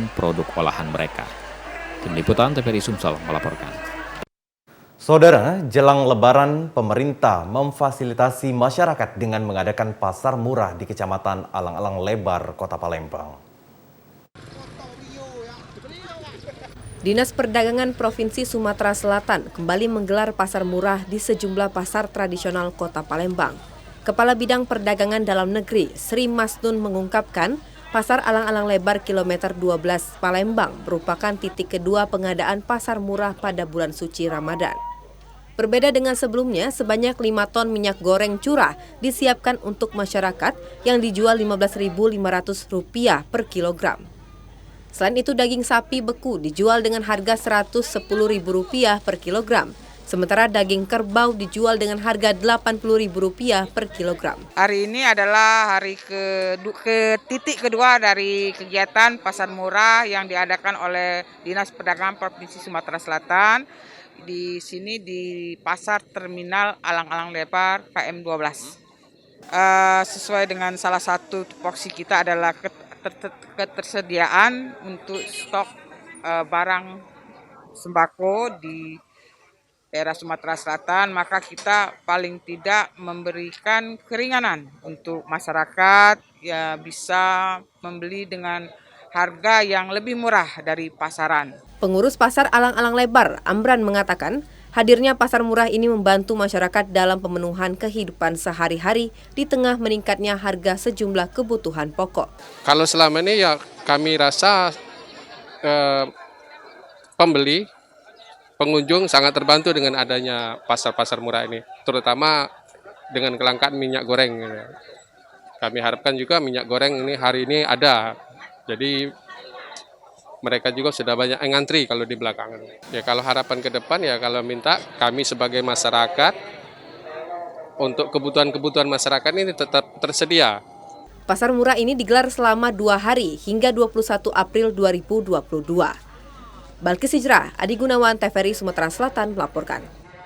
dengan produk olahan mereka. Tim Liputan TVRI Sumsel melaporkan. Saudara, jelang Lebaran, pemerintah memfasilitasi masyarakat dengan mengadakan pasar murah di Kecamatan Alang-Alang Lebar, Kota Palembang. Dinas Perdagangan Provinsi Sumatera Selatan kembali menggelar pasar murah di sejumlah pasar tradisional Kota Palembang. Kepala Bidang Perdagangan Dalam Negeri, Sri Masnun mengungkapkan, Pasar Alang-Alang Lebar kilometer 12 Palembang merupakan titik kedua pengadaan pasar murah pada bulan suci Ramadan. Berbeda dengan sebelumnya, sebanyak 5 ton minyak goreng curah disiapkan untuk masyarakat yang dijual Rp15.500 per kilogram. Selain itu, daging sapi beku dijual dengan harga Rp110.000 per kilogram, sementara daging kerbau dijual dengan harga Rp80.000 per kilogram. Hari ini adalah hari titik kedua dari kegiatan pasar murah yang diadakan oleh Dinas Perdagangan Provinsi Sumatera Selatan. Di sini di Pasar Terminal Alang-Alang Lebar KM12. Sesuai dengan salah satu tupoksi kita adalah ketersediaan untuk stok barang sembako di daerah Sumatera Selatan, maka kita paling tidak memberikan keringanan untuk masyarakat ya bisa membeli dengan harga yang lebih murah dari pasaran. Pengurus Pasar Alang-Alang Lebar, Amran, mengatakan hadirnya pasar murah ini membantu masyarakat dalam pemenuhan kehidupan sehari-hari di tengah meningkatnya harga sejumlah kebutuhan pokok. Kalau selama ini ya kami rasa pembeli, pengunjung sangat terbantu dengan adanya pasar-pasar murah ini, terutama dengan kelangkaan minyak goreng. Kami harapkan juga minyak goreng ini hari ini ada, jadi mereka juga sudah banyak yang ngantri kalau di belakang. Ya kalau harapan ke depan ya kalau minta kami sebagai masyarakat untuk kebutuhan-kebutuhan masyarakat ini tetap tersedia. Pasar murah ini digelar selama 2 hari hingga 21 April 2022. Balkis Hijrah, Adi Gunawan, TVRI Sumatera Selatan melaporkan.